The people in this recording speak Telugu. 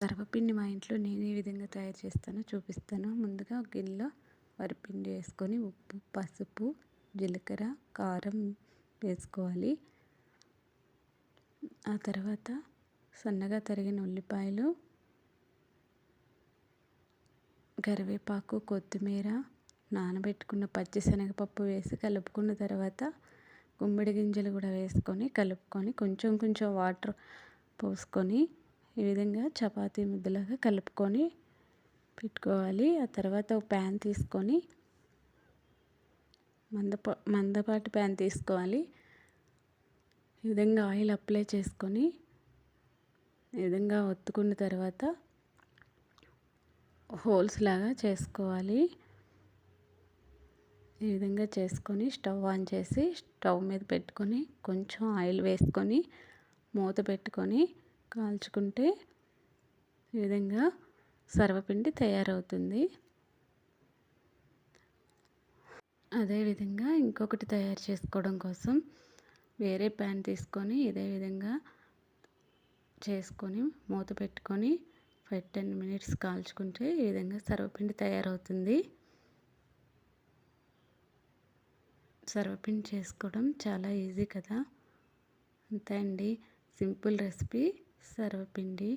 సర్వపిండి మా ఇంట్లో నేను ఏ విధంగా తయారు చేస్తానో చూపిస్తాను. ముందుగా ఒక గిన్నెలో వరిపిండి వేసుకొని ఉప్పు, పసుపు, జీలకర్ర, కారం వేసుకోవాలి. ఆ తర్వాత సన్నగా తరిగిన ఉల్లిపాయలు, కరివేపాకు, కొత్తిమీర, నానబెట్టుకున్న పచ్చిశనగపప్పు వేసి కలుపుకున్న తర్వాత గుమ్మడి గింజలు కూడా వేసుకొని కలుపుకొని కొంచెం కొంచెం వాటర్ పోసుకొని ఈ విధంగా చపాతీ ముద్దలాగా కలుపుకొని పెట్టుకోవాలి. ఆ తర్వాత ఒక ప్యాన్ తీసుకొని మందపాటి ప్యాన్ తీసుకోవాలి. ఈ విధంగా ఆయిల్ అప్లై చేసుకొని ఈ విధంగా ఒత్తుకున్న తర్వాత హోల్స్ లాగా చేసుకోవాలి. ఈ విధంగా చేసుకొని స్టవ్ ఆన్ చేసి స్టవ్ మీద పెట్టుకొని కొంచెం ఆయిల్ వేసుకొని మూత పెట్టుకొని కాల్చుకుంటే ఈ విధంగా సర్వపిండి తయారవుతుంది. అదేవిధంగా ఇంకొకటి తయారు చేసుకోవడం కోసం వేరే ప్యాన్ తీసుకొని ఇదే విధంగా చేసుకొని మూత పెట్టుకొని 5-10 మినిట్స్ కాల్చుకుంటే ఈ విధంగా సర్వపిండి తయారవుతుంది. సర్వపిండి చేసుకోవడం చాలా ఈజీ కదా. అంతే అండి, సింపుల్ రెసిపీ సర్వపిండి.